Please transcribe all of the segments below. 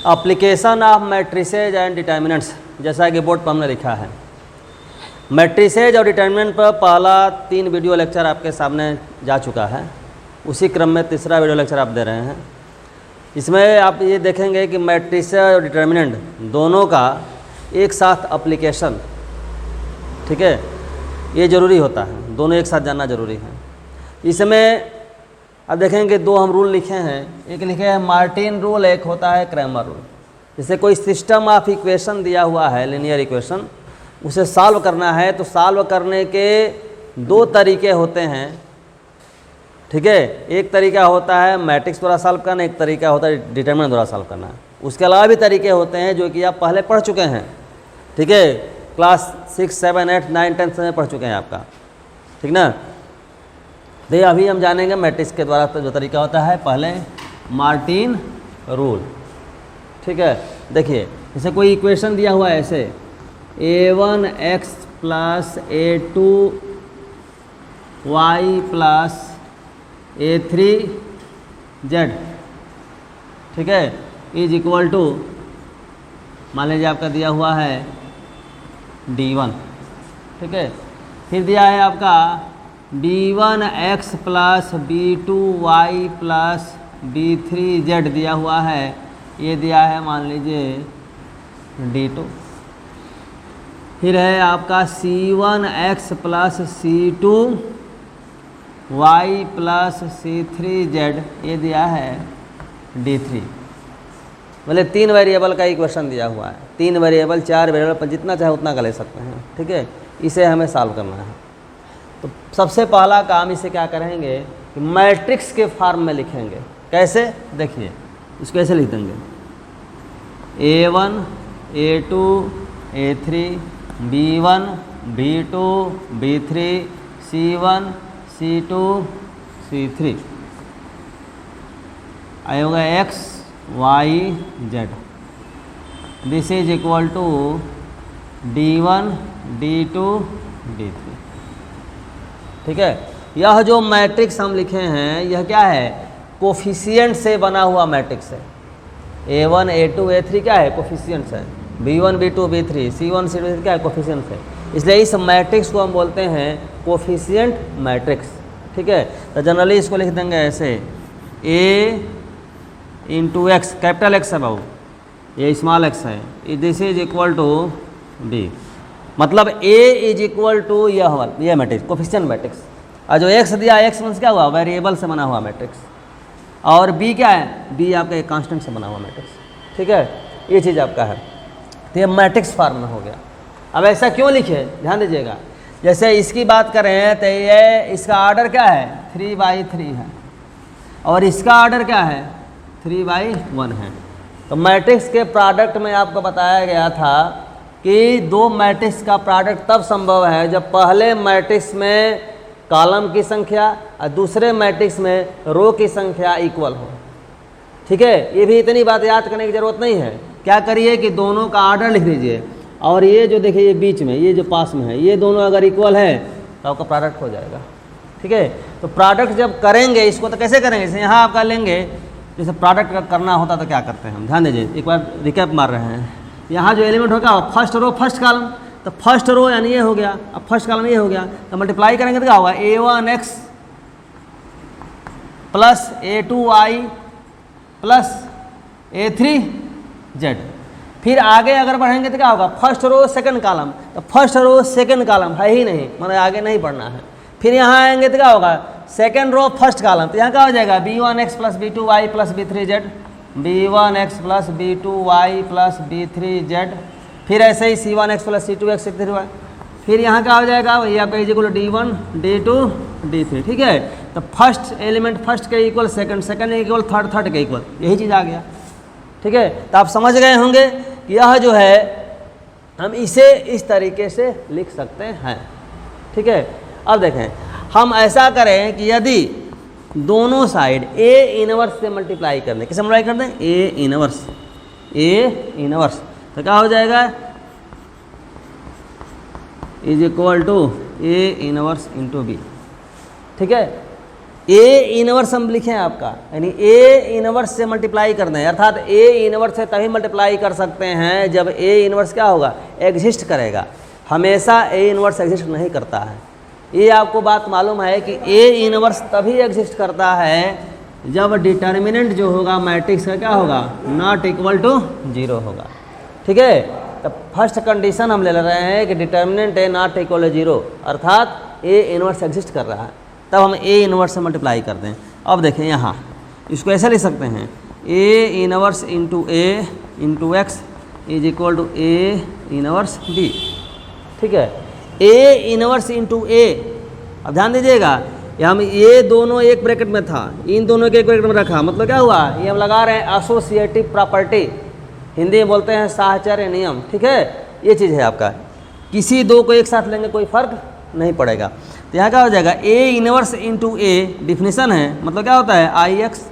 Application of matrices and determinants, जैसा कि board पर हमने लिखा है। मैट्रिसेज और डिटर्मिनेंट पर पहला 3 वीडियो लेक्चर आपके सामने जा चुका है, उसी क्रम में तीसरा वीडियो लेक्चर आप दे रहे हैं। इसमें आप ये देखेंगे कि मैट्रिसेज और डिटर्मिनेंट दोनों का एक साथ एप्लीकेशन, ठीक है, ये ज़रूरी होता है, दोनों एक साथ जानना ज़रूरी है। इसमें अब देखेंगे 2 हम रूल लिखे हैं, एक लिखे हैं मार्टिन रूल, एक होता है क्रैमर रूल। जैसे कोई सिस्टम ऑफ इक्वेशन दिया हुआ है, लीनियर इक्वेशन, उसे सॉल्व करना है तो सॉल्व करने के 2 तरीके होते हैं, ठीक है। एक तरीका होता है मैट्रिक्स द्वारा सॉल्व करना, एक तरीका होता है डिटरमिनेंट द्वारा सॉल्व करना। उसके अलावा भी तरीके होते हैं जो कि आप पहले पढ़ चुके हैं, ठीक है, क्लास 6, 7, 8, 9, 10 में पढ़ चुके हैं आपका, ठीक ना। तो अभी हम जानेंगे मैट्रिक्स के द्वारा जो तरीका होता है, पहले मार्टिन रूल, ठीक है। देखिए जैसे कोई इक्वेशन दिया हुआ है ऐसे a1x + a2y + a3z, ठीक है, इज इक्वल टू, मान लीजिए आपका दिया हुआ है d1, ठीक है। फिर दिया है आपका b1x + b2y + b3z दिया हुआ है, ये दिया है मान लीजिए d2। फिर है आपका c1x + c2y + c3z, ये दिया है d3। मतलब 3 वेरिएबल का इक्वेशन दिया हुआ है, 3 वेरिएबल 4 वेरिएबल पर जितना चाहे उतना का ले सकते हैं, ठीक है। इसे हमें सॉल्व करना है। तो सबसे पहला काम इसे क्या करेंगे कि मैट्रिक्स के फॉर्म में लिखेंगे। कैसे, देखिए इसको ऐसे लिख देंगे a1 a2 a3 b1 b2 b3 c1 c2 c3, आया होगा x y z। This is equal to d1 d2 d3, ठीक है। यह जो मैट्रिक्स हम लिखे हैं यह क्या है, कोफिशिएंट से बना हुआ मैट्रिक्स है। a1 a2 a3 क्या है, कोफिशिएंट्स है। b1 b2 b3 c1 c2 क्या है, कोफिशिएंट्स है। इसलिए इस मैट्रिक्स को हम बोलते हैं कोफिशिएंट मैट्रिक्स, ठीक है। तो जनरली इसको लिख देंगे ऐसे a × x, कैपिटल X है बाबू, ये स्मॉल x है, this is equal to b। मतलब a इज इक्वल टू यह मैट्रिक्स कोफिशिएंट मैट्रिक्स, और जो x दिया x मीन्स क्या हुआ, वेरिएबल से बना हुआ मैट्रिक्स, और b क्या है, b आपका एक कांस्टेंट से बना हुआ मैट्रिक्स, ठीक है। ये चीज़ आपका है, तो ये मैट्रिक्स फॉर्म में हो गया। अब ऐसा क्यों लिखे, ध्यान दीजिएगा। जैसे इसकी बात करें तो ये इसका ऑर्डर क्या है, 3/3 है, और इसका ऑर्डर क्या है, 3/1 है। तो मैट्रिक्स के प्रोडक्ट में आपको बताया गया था कि 2 मैट्रिक्स का प्रोडक्ट तब संभव है जब पहले मैट्रिक्स में कॉलम की संख्या और दूसरे मैट्रिक्स में रो की संख्या इक्वल हो, ठीक है। ये भी इतनी बात याद करने की ज़रूरत नहीं है। क्या करिए कि दोनों का ऑर्डर लिख दीजिए, और ये जो देखिए ये बीच में, ये जो पास में है, ये दोनों अगर इक्वल है तो आपका प्रोडक्ट हो जाएगा, ठीक है। तो प्रोडक्ट जब करेंगे इसको तो कैसे करेंगे, जैसे यहाँ आपका लेंगे, जैसे प्रोडक्ट करना होता तो क्या करते हैं हम, ध्यान दीजिए, एक बार रिकैप मार रहे हैं। यहाँ जो एलिमेंट होगा फर्स्ट रो फर्स्ट कॉलम, तो फर्स्ट रो यानी ये हो गया, अब फर्स्ट कॉलम ये हो गया, तो मल्टीप्लाई करेंगे तो क्या होगा, a1x + a2y + a3z। फिर आगे अगर बढ़ेंगे तो क्या होगा, फर्स्ट रो सेकंड कॉलम, तो फर्स्ट रो सेकंड कॉलम है ही नहीं, मतलब आगे नहीं बढ़ना है। फिर यहाँ आएंगे तो क्या होगा, सेकंड रो फर्स्ट कॉलम, तो यहाँ क्या हो जाएगा, b1x + b2y + b3z, b1x + b2y + b3z। फिर ऐसे ही c1x + c2x c3y। फिर यहाँ क्या हो जाएगा, वही आपका is equal d1 d2 d3, ठीक है। तो फर्स्ट एलिमेंट फर्स्ट के इक्वल, सेकंड सेकंड के इक्वल, थर्ड थर्ड के इक्वल, यही चीज़ आ गया, ठीक है। तो आप समझ गए होंगे कि यह जो है हम इसे इस तरीके से लिख सकते हैं, ठीक है। अब देखें, हम ऐसा करें कि यदि दोनों साइड a इनवर्स से मल्टीप्लाई कर दें, किसे मल्टीप्लाई कर दें, a इनवर्स, तो क्या हो जाएगा, is equal to a inverse × b, ठीक है। ए इनवर्स हम लिखे हैं आपका, यानी ए इनवर्स से मल्टीप्लाई कर दें, अर्थात ए इनवर्स से तभी मल्टीप्लाई कर सकते हैं जब ए इनवर्स क्या होगा, एग्जिस्ट करेगा। हमेशा ए इनवर्स एग्जिस्ट नहीं करता है। ये आपको बात मालूम है कि ए इनवर्स तभी एग्जिस्ट करता है जब डिटर्मिनेंट जो होगा मैट्रिक्स का क्या होगा, नॉट इक्वल टू 0 होगा। ठीक है, तो फर्स्ट कंडीशन हम ले रहे हैं कि determinant A not equal to 0, अर्थात ए इनवर्स एग्जिस्ट कर रहा है, तब हम ए इनवर्स से मल्टीप्लाई करते हैं। अब देखें यहाँ इसको ऐसे लिख सकते हैं, A inverse into A into X is equal to A inverse B. ठीक है, ए इनवर्स इंटू ए, अब ध्यान दीजिएगा हम ये दोनों एक ब्रैकेट में था, इन दोनों के एक ब्रैकेट में रखा, मतलब क्या हुआ, ये हम लगा रहे हैं एसोसिएटिव प्रॉपर्टी, हिंदी में बोलते हैं साहचर्य नियम। ठीक है, ये चीज़ है आपका, किसी दो को एक साथ लेंगे कोई फर्क नहीं पड़ेगा। तो यहाँ क्या हो जाएगा, ए इनवर्स इंटू ए डिफिनीसन है, मतलब क्या होता है आई एक्स,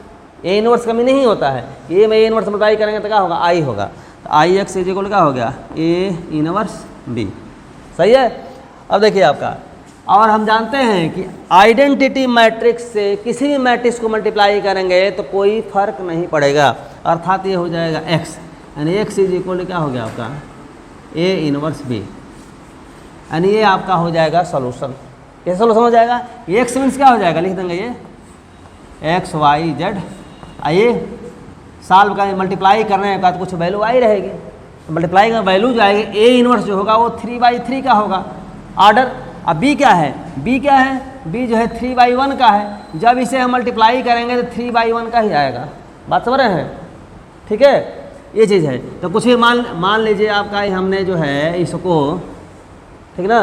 ए इनवर्स कमी नहीं होता है, ये में ए इनवर्स मल्टीप्लाई करेंगे तो क्या होगा, आई होगा, तो आई एक्स इज इक्वल क्या हो गया, ए इनवर्स बी। सही है। अब देखिए आपका, और हम जानते हैं कि आइडेंटिटी मैट्रिक्स से किसी भी मैट्रिक्स को मल्टीप्लाई करेंगे तो कोई फर्क नहीं पड़ेगा, अर्थात ये हो जाएगा x, यानी x इज इक्वल क्या हो गया आपका a इनवर्स b, यानी ये आपका हो जाएगा सॉल्यूशन। ये सॉल्यूशन हो जाएगा, ये x मीन्स क्या हो जाएगा, लिख देंगे ये x y z, आइए सॉल्व का मल्टीप्लाई करने के बाद कुछ वैल्यू आई रहेगी, तो मल्टीप्लाई का वैल्यू जो आएगी a इनवर्स जो होगा वो 3/3 का होगा ऑर्डर। अब b क्या है, b क्या है, b जो है 3/1 का है, जब इसे हम मल्टीप्लाई करेंगे तो 3/1 का ही आएगा। बात समझ रहे हैं। ठीक है, ये चीज़ है। तो कुछ भी मान लीजिए आपका हमने जो है इसको, ठीक ना,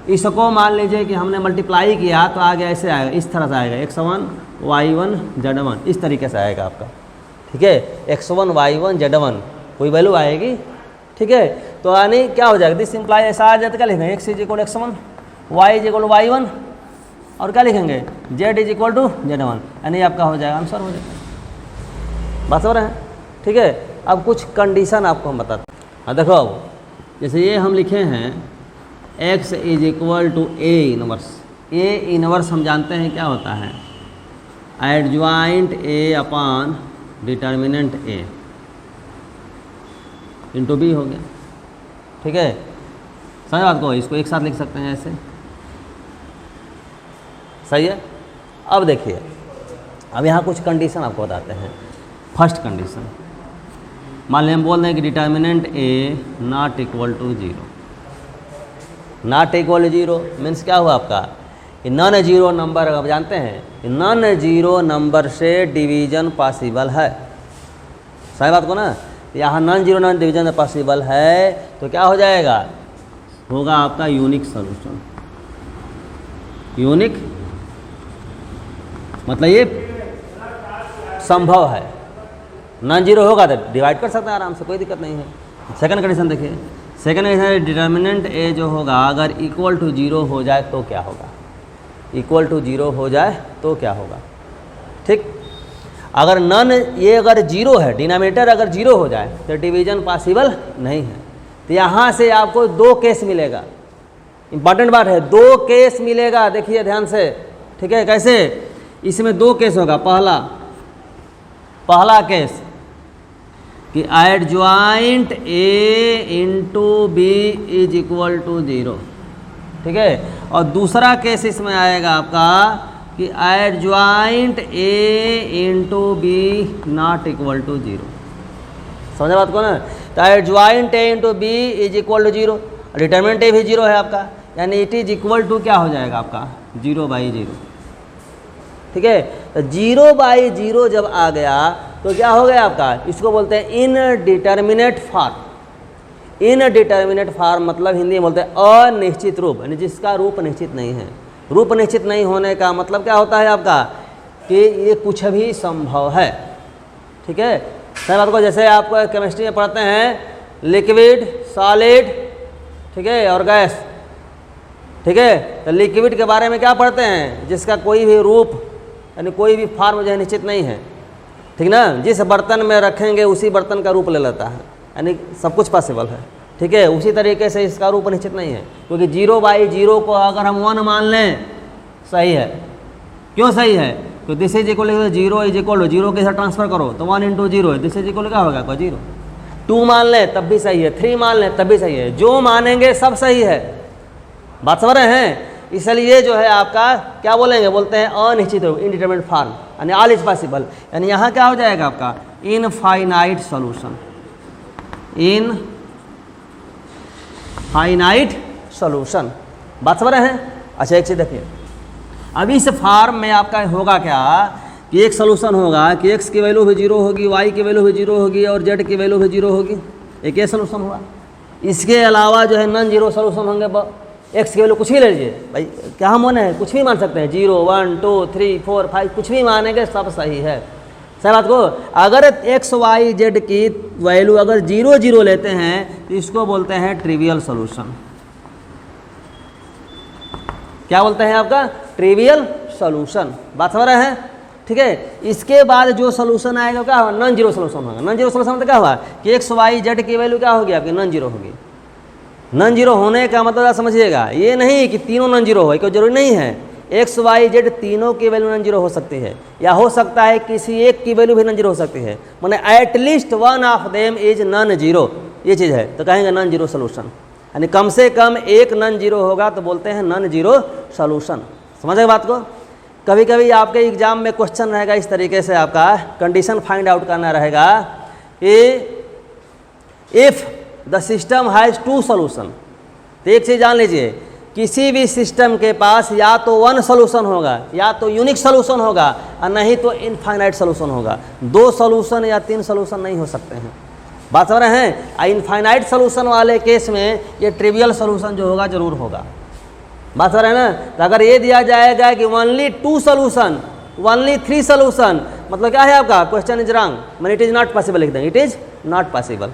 इसको मान लीजिए कि हमने मल्टीप्लाई किया तो आगे ऐसे आएगा, इस तरह से आएगा x1 y1 z1, इस तरीके से आएगा आपका। ठीक है, x1 y1 z1 कोई वैल्यू आएगी। ठीक है, तो यानी क्या हो जाएगा, दिस इम्प्लाई ऐसा आ जाता, क्या लिखेंगे x is equal x1, y is equal y1 और क्या लिखेंगे z is equal to z1, यानी आपका हो जाएगा आंसर हो जाएगा। बात हो रहे हैं। ठीक है, अब कुछ कंडीशन आपको हम बताते हैं। हाँ देखो, अब जैसे ये हम लिखे हैं x is equal to A inverse, A inverse हम जानते हैं क्या होता है, adjoint A upon determinant A into B हो गया। ठीक है, समझ बात को, इसको एक साथ लिख सकते हैं ऐसे। सही है। अब देखिए, अब यहाँ कुछ कंडीशन आपको बताते हैं। फर्स्ट कंडीशन, मान लें हम बोल दें कि determinant A not equal to 0, not equal to 0 means क्या हुआ आपका, नॉन जीरो नंबर, आप जानते हैं नॉन जीरो नंबर से डिवीजन पॉसिबल है। सही बात को ना, यहाँ non zero non division possible है तो क्या हो जाएगा, होगा आपका यूनिक सॉल्यूशन। यूनिक मतलब ये संभव है, नॉन जीरो होगा तो डिवाइड कर सकते हैं आराम से, कोई दिक्कत नहीं है। सेकंड कंडीशन देखिए, सेकंड कंडीशन डिटर्मिनेंट ए जो होगा अगर इक्वल टू 0 हो जाए तो क्या होगा, इक्वल टू 0 हो जाए तो क्या होगा। ठीक, अगर नॉन ये अगर 0 है, डिनोमिनेटर अगर 0 हो जाए तो डिवीजन पॉसिबल नहीं है। तो यहाँ से आपको 2 केस मिलेगा, इंपॉर्टेंट बात है, 2 केस मिलेगा, देखिए ध्यान से। ठीक है, कैसे, इसमें 2 केस होगा। पहला केस कि adjoint A into B is equal to 0। ठीक है, और दूसरा केस इसमें आएगा आपका कि adjoint A into b not equal to 0। समझे बात को ना, तो adjoint A into B is equal to 0, determinant a भी 0 है आपका, यानी इट इज इक्वल टू क्या हो जाएगा आपका 0/0। ठीक है, तो 0/0 जब आ गया तो क्या हो गया आपका, इसको बोलते हैं इनडिटर्मिनेट फॉर्म। इनडिटर्मिनेट फॉर्म मतलब हिंदी में बोलते हैं अनिश्चित रूप, यानी जिसका रूप निश्चित नहीं है। रूप निश्चित नहीं होने का मतलब क्या होता है आपका, कि ये कुछ भी संभव है। ठीक है, सही बात को, जैसे आप केमिस्ट्री में पढ़ते हैं लिक्विड, सॉलिड, ठीक है, और गैस। ठीक है, तो लिक्विड के बारे में क्या पढ़ते हैं, जिसका कोई भी रूप यानी कोई भी फॉर्म जो है निश्चित नहीं है। ठीक ना, जिस बर्तन में रखेंगे उसी बर्तन का रूप ले लेता है, यानी सब कुछ पॉसिबल है। ठीक है, उसी तरीके से इसका रूप निश्चित नहीं है, क्योंकि 0/0 को अगर हम 1 मान लें सही है। क्यों सही है, तो this is equal to 0 is equal to 0 के साथ ट्रांसफर करो तो 1 × 0 दिस इज इक्वल क्या होगा 0। 2 मान लें तब भी सही है, 3 मान लें तब भी सही है, जो मानेंगे सब सही है। बात समझ रहे हैं? इसलिए जो है आपका क्या बोलेंगे, बोलते हैं अनिश्चित इनडिटरमिनेट फॉर्म, यानी ऑल इज पॉसिबल, यानी यहाँ क्या हो जाएगा आपका इनफाइनाइट सॉल्यूशन, इनफाइनाइट सॉल्यूशन। बात समझ रहे हैं? अच्छा एक चीज देखिए, अब इस फॉर्म में आपका होगा क्या कि एक सोल्यूशन होगा कि x की वैल्यू भी 0 होगी, y की वैल्यू भी 0 होगी और z की वैल्यू भी 0 होगी, एक ये सोल्यूशन होगा। इसके अलावा जो है नॉन जीरो सोल्यूशन होंगे, x की वैल्यू कुछ भी ले लीजिए भाई, क्या हम माने हैं, कुछ भी मान सकते हैं, 0 1 2 3 4 5 कुछ भी मानेंगे सब सही है। सही बात को, अगर x y z की वैल्यू अगर 0 0 लेते हैं तो इसको बोलते हैं ट्रिवियल सोल्यूशन। क्या बोलते हैं आपका ट्रिवियल सॉल्यूशन। बात समझ रहे हैं? ठीक है, इसके बाद जो सॉल्यूशन आएगा क्या होगा, नॉन जीरो सॉल्यूशन होगा। नॉन जीरो सॉल्यूशन मतलब क्या हुआ कि x y z की वैल्यू क्या होगी आपकी नॉन जीरो होगी। नॉन जीरो होने का मतलब आप समझिएगा, ये नहीं कि तीनों नॉन जीरो हो, कोई जरूरी नहीं है, x y z तीनों की वैल्यू नॉन जीरो हो सकती है, या हो सकता है किसी एक की वैल्यू भी नॉन जीरो हो सकती है, माने at least one of them is non zero, ये चीज़ है, तो कहेंगे नॉन जीरो सोल्यूशन, यानी कम से कम एक नॉन जीरो होगा तो बोलते हैं नॉन जीरो सोल्यूशन। समझे बात को? कभी कभी आपके एग्जाम में क्वेश्चन रहेगा इस तरीके से, आपका कंडीशन फाइंड आउट करना रहेगा if the system has 2 solution. तो एक चीज़ जान लीजिए, किसी भी सिस्टम के पास या तो 1 सॉल्यूशन होगा, या तो यूनिक सॉल्यूशन होगा, और नहीं तो इनफाइनाइट सॉल्यूशन होगा। 2 सॉल्यूशन या 3 सॉल्यूशन नहीं हो सकते हैं। बात समझ रहे हैं? इनफाइनाइट सॉल्यूशन वाले केस में ये ट्रिवियल सॉल्यूशन जो होगा जरूर होगा। बात समझ रहे हैं ना? तो अगर ये दिया जाएगा कि ओनली 2 सॉल्यूशन, ओनली 3 सॉल्यूशन, मतलब क्या है आपका क्वेश्चन इज रॉन्ग, मैंने इट इज नॉट पॉसिबल लिख देंगे, इट इज नॉट पॉसिबल।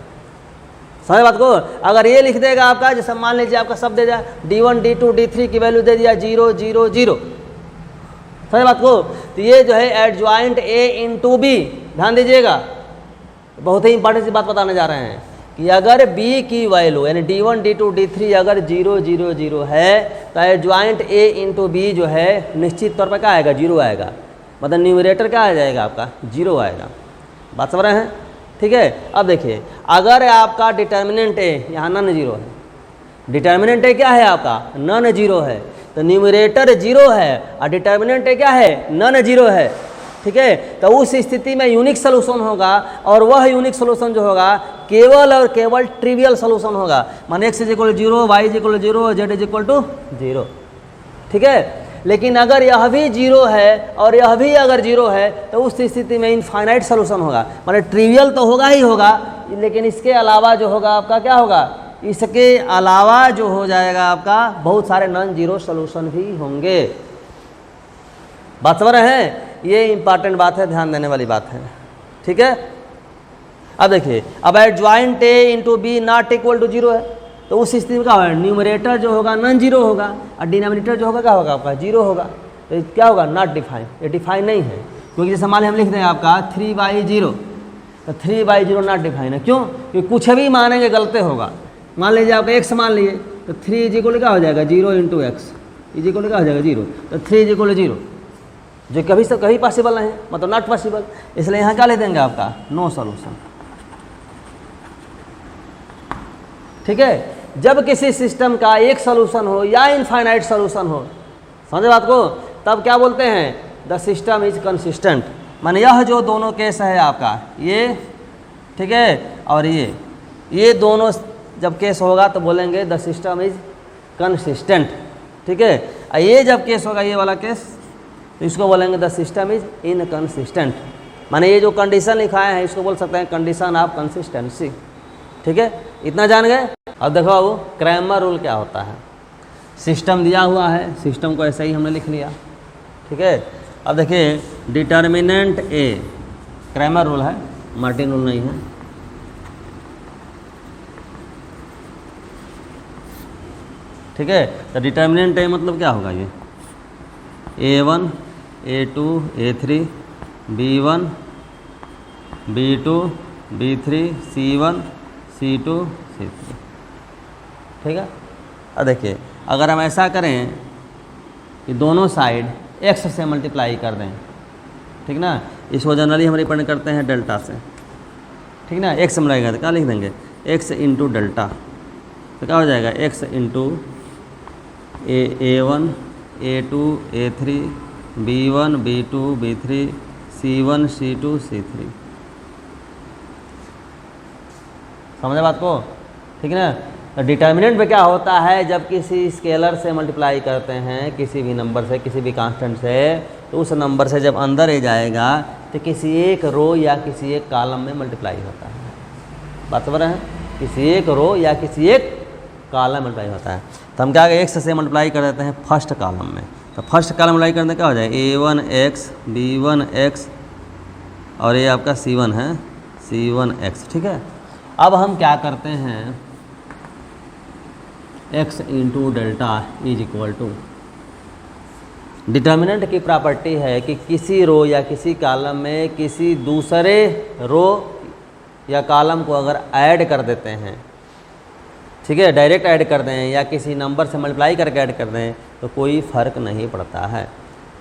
समझ बात को? अगर ये लिख देगा आपका, जैसे मान लीजिए आपका सब दे दिया D1 D2 D3 की वैल्यू दे दिया 0 0 0। समझ बात को? तो ये जो है एडजॉइंट A × B, ध्यान दीजिएगा, बहुत ही इंपॉर्टेंट सी बात बताने जा रहे हैं कि अगर B की वैल्यू यानी D1 D2 D3 अगर 0 0 0 है तो एडजॉइंट A × B जो है निश्चित तौर पर क्या आएगा, 0 आएगा, मतलब न्यूमरेटर क्या आ जाएगा आपका 0 आएगा। बात समझ रहे हैं? ठीक है, अब देखिए, अगर आपका डिटर्मिनेंट A यहाँ नॉन जीरो है, डिटर्मिनेंट A क्या है आपका नॉन जीरो है, तो न्यूमरेटर 0 है और डिटर्मिनेंट A क्या है नॉन जीरो है। ठीक है, तो उस स्थिति में यूनिक सोल्यूशन होगा, और वह यूनिक सोल्यूशन जो होगा केवल और केवल ट्रिवियल सोल्यूशन होगा, माने x is equal to 0, y is equal to 0, z is equal to 0। ठीक है, लेकिन अगर यह भी 0 है और यह भी अगर 0 है तो उस स्थिति में इनफाइनाइट सोल्यूशन होगा, माने ट्रिवियल तो होगा ही होगा, लेकिन इसके अलावा जो होगा आपका क्या होगा, इसके अलावा जो हो जाएगा आपका बहुत सारे नॉन जीरो सोल्यूशन भी होंगे। बात समझ रहे हैं? ये इंपॉर्टेंट बात है, ध्यान देने वाली बात है। ठीक है, अब देखिए, अब adjoint A × B not equal to 0 है, तो उस स्थिति में क्या होगा, न्यूमरेटर जो होगा नॉन जीरो होगा और डिनोमिनेटर जो होगा क्या होगा आपका 0 होगा, तो क्या होगा नॉट डिफाइन, ये डिफाइन नहीं है, क्योंकि जैसे मान हम लिख दें आपका 3/0, तो 3/0 नॉट डिफाइन है। क्यों? क्योंकि कुछ भी मानेंगे गलते होगा। मान लीजिए आपका x मान लिए, तो 3 इज इक्वल क्या हो जाएगा 0 × x इज इक्वल क्या हो जाएगा 0, तो 3 इज इक्वल 0, जो कभी पॉसिबल नहीं है, मतलब नॉट पॉसिबल, इसलिए यहाँ क्या ले देंगे आपका नो सॉल्यूशन। ठीक है, जब किसी सिस्टम का एक सॉल्यूशन हो या इनफाइनाइट सॉल्यूशन हो, समझे बात को, तब क्या बोलते हैं द सिस्टम इज कंसिस्टेंट, माने यह जो दोनों केस है आपका ये, ठीक है, और ये दोनों जब केस होगा तो बोलेंगे द सिस्टम इज कंसिस्टेंट। ठीक है, और ये जब केस होगा ये वाला केस, तो इसको बोलेंगे द सिस्टम इज इनकंसिस्टेंट, माने ये जो कंडीशन लिखाए हैं इसको बोल सकते हैं कंडीशन ऑफ कंसिस्टेंसी। ठीक है, इतना जान गए। अब देखो बाबू क्रैमर रूल क्या होता है। सिस्टम दिया हुआ है, सिस्टम को ऐसे ही हमने लिख लिया। ठीक है, अब देखिए डिटर्मिनेंट A, क्रैमर रूल है, मार्टिन रूल नहीं है। ठीक है, तो डिटर्मिनेंट A मतलब क्या होगा, ये A1 A2 A3 B1 B2 B3 C1 C2 C3। ठीक है, अब देखिए अगर हम ऐसा करें कि दोनों साइड x से मल्टीप्लाई कर दें, ठीक ना। इसको जनरली हम रिप्रेजेंट करते हैं डेल्टा से, ठीक ना। एक्स हम लगेगा तो क्या लिख देंगे, एक्स इंटू डेल्टा, तो क्या हो जाएगा x into A1 A2 A3 B1 B2 B3 C1 C2 C3। समझे बात को, ठीक है ना। तो डिटर्मिनेंट पे क्या होता है, जब किसी स्केलर से मल्टीप्लाई करते हैं किसी भी नंबर से, किसी भी कांस्टेंट से, तो उस नंबर से जब अंदर आ जाएगा तो किसी एक रो या किसी एक कॉलम में मल्टीप्लाई होता है। बात समझ रहे हैं, किसी एक रो या किसी एक कॉलम में मल्टीप्लाई होता है। तो हम क्या एक्स से मल्टीप्लाई कर देते हैं फर्स्ट कॉलम में, तो फर्स्ट कॉलम मल्टीप्लाई करने क्या हो जाएगा A1x B1x और ये आपका C1 है C1x, ठीक है। अब हम क्या करते हैं, x into delta is equal to, determinant की प्रॉपर्टी है कि किसी रो या किसी कॉलम में किसी दूसरे रो या कॉलम को अगर ऐड कर देते हैं, ठीक है, डायरेक्ट ऐड कर दें या किसी नंबर से मल्टीप्लाई करके ऐड कर दें, तो कोई फ़र्क नहीं पड़ता है।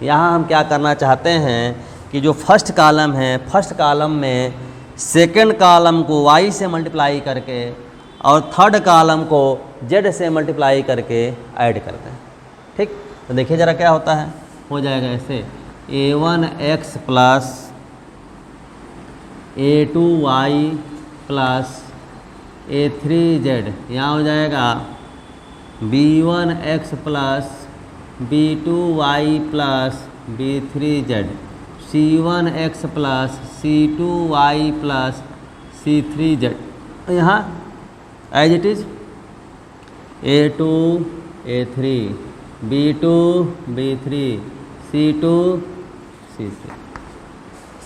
यहाँ हम क्या करना चाहते हैं कि जो फर्स्ट कॉलम है, फर्स्ट कॉलम में सेकंड कॉलम को y से मल्टीप्लाई करके और थर्ड कॉलम को z से मल्टीप्लाई करके ऐड कर दें, ठीक। तो देखिए ज़रा क्या होता है, हो जाएगा ऐसे A1x plus A2y plus A3z, यहाँ हो जाएगा B1x plus B2y plus B3z, C1x plus C2y plus C3z। यहाँ as it is A2 A3 B2 B3 C2 C3,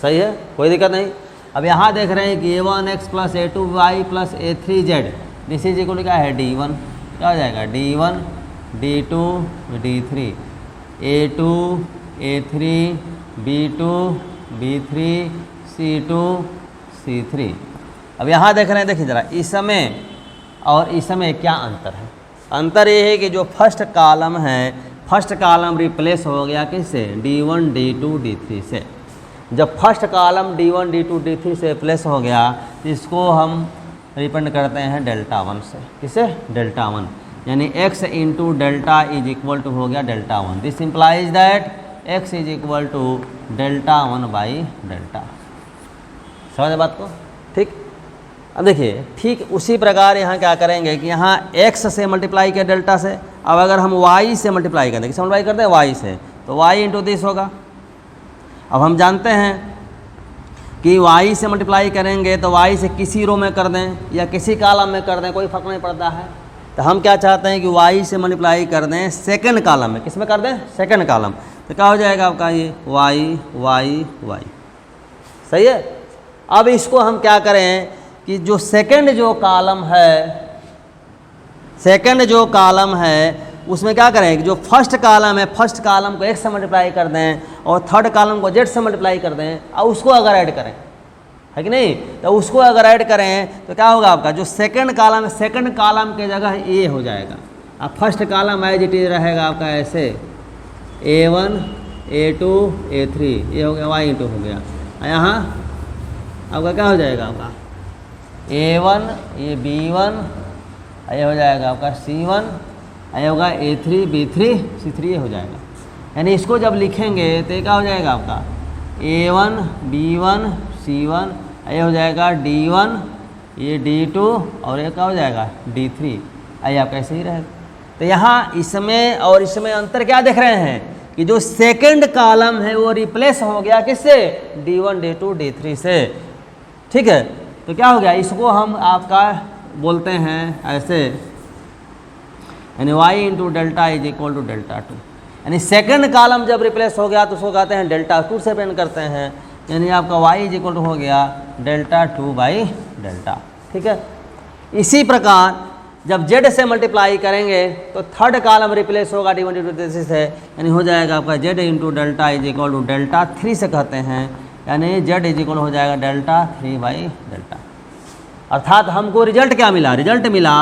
सही है, कोई दिक्कत नहीं। अब यहाँ देख रहे हैं कि A1x plus A2y plus A3z, this is equal क्या है D1, क्या हो जाएगा D1 D2 D3 A2 A3 B2 B3 C2 C3। अब यहाँ देख रहे हैं, देखिए ज़रा इस समय और इस समय क्या अंतर है। अंतर ये है कि जो फर्स्ट कॉलम है, फर्स्ट कॉलम रिप्लेस हो गया किससे, D1 D2 D3 से। जब first column D1 D2 D3 से रिप्लेस हो गया तो इसको हम रिप्रेजेंट करते हैं डेल्टा 1 से, किसे, डेल्टा 1, यानी x into delta is equal to हो गया delta 1। This implies that x is equal to delta 1 by delta. समझ बात को, ठीक। अब देखिए ठीक उसी प्रकार यहाँ क्या करेंगे कि यहाँ x से मल्टीप्लाई किया डेल्टा से, अब अगर हम y से मल्टीप्लाई करते हैं, किससे मल्टीप्लाई करते हैं, y से, तो y इंटू दिस होगा। अब हम जानते हैं कि y से मल्टीप्लाई करेंगे तो y से किसी रो में कर दें या किसी कॉलम में कर दें, कोई फर्क नहीं पड़ता है। तो हम क्या चाहते हैं कि y से मल्टीप्लाई कर दें सेकंड कॉलम में, किस में कर दें, सेकंड कॉलम। तो क्या हो जाएगा आपका ये y y y, सही है। अब इसको हम क्या करें कि जो सेकंड जो कॉलम है उसमें क्या करें कि जो फर्स्ट कॉलम है, फर्स्ट कॉलम को x से मल्टीप्लाई कर दें और थर्ड कॉलम को z से मल्टीप्लाई कर दें और उसको अगर ऐड करें, है कि नहीं। तो उसको अगर ऐड करें तो क्या होगा आपका जो सेकंड कॉलम है, सेकंड कॉलम के जगह a हो जाएगा। अब first column as it is रहेगा आपका ऐसे A1 A2 A3, ये हो गया y इंटू हो गया। यहाँ आपका क्या हो जाएगा, आपका A1 ये B1, ये हो जाएगा आपका C1, ये होगा A3 B3 C3, ये हो जाएगा। यानी इसको जब लिखेंगे तो ये क्या हो जाएगा आपका A1 B1 C1, ये हो जाएगा D1 ये D2 और ये क्या हो जाएगा D3, ये आपका ऐसे ही रहेगा। तो यहाँ इसमें और इसमें अंतर क्या देख रहे हैं कि जो सेकंड कॉलम है वो रिप्लेस हो गया किससे, D1 D2 D3 से, ठीक है। तो क्या हो गया, इसको हम आपका बोलते हैं ऐसे, यानी y into delta is equal to delta 2। यानी सेकंड कॉलम जब रिप्लेस हो गया तो उसको कहते हैं डेल्टा 2 से रिप्रेजेंट करते हैं, यानी आपका y इज इक्वल टू हो गया डेल्टा 2 बाई डेल्टा, ठीक है। इसी प्रकार जब z से मल्टीप्लाई करेंगे तो थर्ड कॉलम रिप्लेस होगा D1 D2 D3 से, यानी हो जाएगा आपका z into delta is equal to delta 3 से कहते हैं, यानी z इज इक्वल हो जाएगा डेल्टा 3 बाई डेल्टा। अर्थात हमको रिजल्ट क्या मिला, रिजल्ट मिला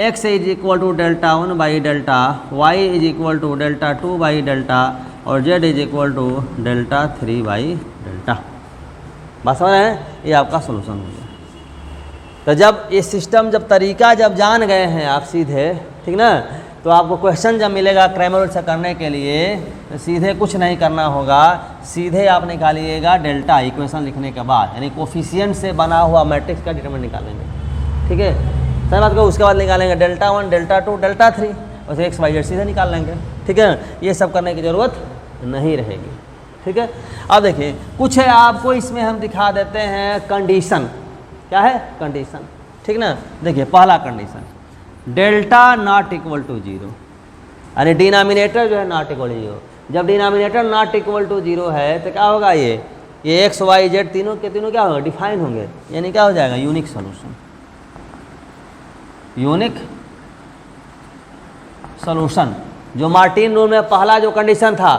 x is equal to delta 1 by delta, y is equal to delta 2 by delta और z is equal to delta 3 by delta. बात समझ रहे हैं, ये आपका सोल्यूशन हो गया। तो जब ये सिस्टम जब तरीका जब जान गए हैं आप सीधे, ठीक ना, तो आपको क्वेश्चन जब मिलेगा क्रैमर रूल से करने के लिए तो सीधे कुछ नहीं करना होगा, सीधे आप निकालिएगा डेल्टा इक्वेशन लिखने के बाद, यानी कोफिशिएंट से बना हुआ मैट्रिक्स का डिटरमिनेंट निकालेंगे। ठीक है, सही बात को उसके बाद निकालेंगे डेल्टा 1, डेल्टा 2, डेल्टा 3 और फिर एक्स वाई जेड सीधे निकाल लेंगे। ठीक है, ये सब करने की ज़रूरत नहीं रहेगी। ठीक है, अब देखिए कुछ है आपको इसमें हम दिखा देते हैं कंडीशन। क्या है कंडीशन, ठीक ना। देखिए पहला condition, delta not equal to 0, यानी डिनोमिनेटर जो है नॉट इक्वल टू 0। जब डिनोमिनेटर नॉट इक्वल टू 0 है तो क्या होगा, ये एक्स वाई जेड तीनों के तीनों क्या होगा, डिफाइन होंगे, यानी क्या हो जाएगा, यूनिक सॉल्यूशन। यूनिक सॉल्यूशन जो मार्टिन रूल में पहला जो कंडीशन था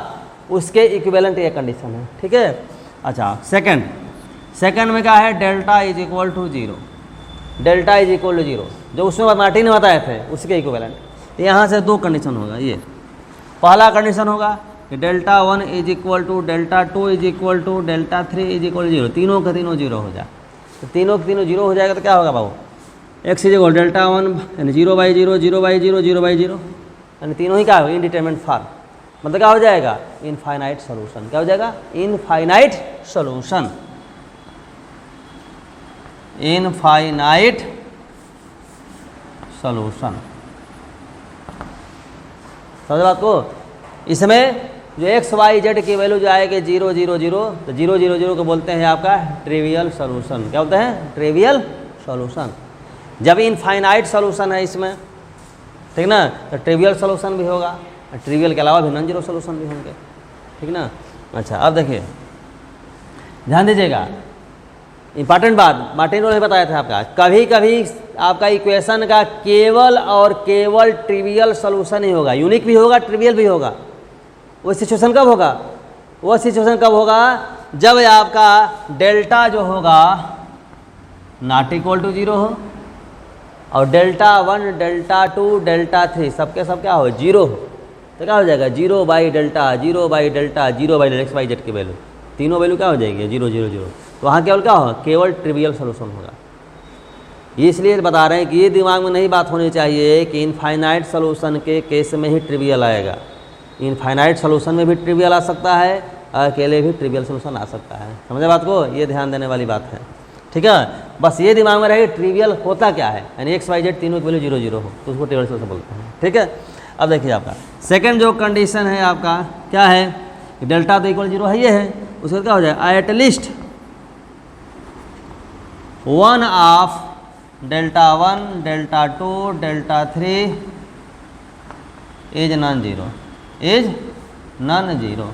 उसके इक्विवेलेंट ये कंडीशन है। ठीक है, अच्छा सेकंड में क्या है, delta is equal to 0, delta is equal to 0 जो उसमें मार्टिन ने बताए थे उसके इक्विवेलेंट। यहाँ से दो कंडीशन होगा, ये पहला कंडीशन होगा कि delta 1 is equal to delta 2 is equal to delta 3 is equal to 0, तीनों का तीनों 0 हो जाए। तो तीनों के तीनों 0 हो जाएगा तो क्या होगा बाबू, एक्स इज इक्वल डेल्टा 1 यानी 0/0 0/0 0/0, यानी तीनों ही क्या होगा, इनडिटरमिनेट फॉर्म, मतलब क्या हो जाएगा, इनफाइनाइट सॉल्यूशन। क्या हो जाएगा, इनफाइनाइट सॉल्यूशन, इनफाइनाइट सॉल्यूशन। समझ बात को, इसमें जो एक्स वाई जेड की वैल्यू जो आएगी 0 0 0, तो 0 0 0 को बोलते हैं आपका ट्रिवियल सॉल्यूशन। क्या बोलते हैं, ट्रिवियल सॉल्यूशन। जब इनफाइनाइट सॉल्यूशन है इसमें, ठीक ना, तो ट्रिवियल सॉल्यूशन भी होगा, ट्रिवियल के अलावा भी नॉन जीरो सॉल्यूशन भी होंगे। ठीक ना, अच्छा अब देखिए ध्यान दीजिएगा, इंपॉर्टेंट बात मार्टिन रूल ने बताया था आपका, कभी कभी आपका इक्वेशन का केवल और केवल ट्रिवियल सॉल्यूशन ही होगा, यूनिक भी होगा ट्रिवियल भी होगा। वो सिचुएशन कब होगा, वो सिचुएशन कब होगा, जब आपका डेल्टा जो होगा नॉट इक्वल टू 0 हो और डेल्टा 1 डेल्टा 2 डेल्टा 3 सबके सब क्या हो, 0 हो। तो क्या हो जाएगा, 0/डेल्टा 0/डेल्टा 0/डेल्टा एक्स वाई जेड की वैल्यू, तीनों वैल्यू क्या हो जाएगी, 0 0 0। तो वहाँ केवल क्या होगा, केवल ट्रिवियल सॉल्यूशन होगा। इसलिए बता रहे हैं कि ये दिमाग में नहीं बात होनी चाहिए कि इनफाइनाइट सॉल्यूशन के केस में ही ट्रिवियल आएगा। इनफाइनाइट सॉल्यूशन में भी ट्रिवियल आ सकता है, अकेले भी ट्रिवियल सॉल्यूशन आ सकता है। समझे बात को, ये ध्यान देने वाली बात है। ठीक है, बस ये दिमाग में रहे ट्रिवियल होता क्या है, यानी एक्स वाई जेड तीनों की वैल्यू 0 0 हो तो उसको ट्रिवियल सॉल्यूशन बोलते हैं। ठीक है, अब देखिए आपका सेकंड जो कंडीशन है आपका क्या है, डेल्टा तो इक्वल 0 है, ये है, उसका क्या हो जाएगा, at least one of delta 1 delta 2 delta 3 is non zero,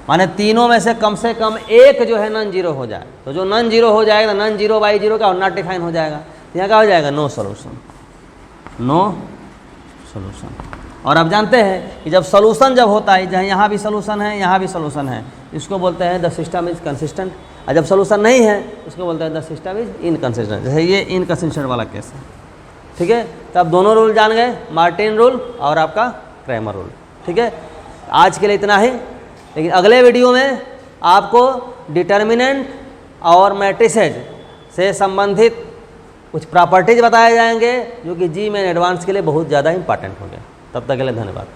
माने तीनों में से कम एक जो है नॉन जीरो हो जाए। तो जो नॉन जीरो हो जाएगा, नॉन जीरो बाई जीरो का नॉट डिफाइन हो जाएगा, तो यहाँ क्या हो जाएगा, नो सॉल्यूशन, नो सॉल्यूशन। और आप जानते हैं कि जब सॉल्यूशन जब होता है, जहाँ यहाँ भी सॉल्यूशन है यहाँ भी सॉल्यूशन है, इसको बोलते हैं द सिस्टम इज कंसिस्टेंट। और जब सॉल्यूशन नहीं है उसको बोलते हैं द सिस्टम इज इनकंसिस्टेंट। जैसे ये इनकंसिस्टेंट वाला केस है। ठीक है, तो आप दोनों रूल जान गए, मार्टिन रूल और आपका क्रैमर रूल। ठीक है, आज के लिए इतना ही, लेकिन अगले वीडियो में आपको डिटर्मिनेंट और मैट्रिसेज से संबंधित कुछ प्रॉपर्टीज बताए जाएंगे जो कि जी मेन एडवांस के लिए बहुत ज़्यादा इंपॉर्टेंट होंगे। तब तक के लिए धन्यवाद।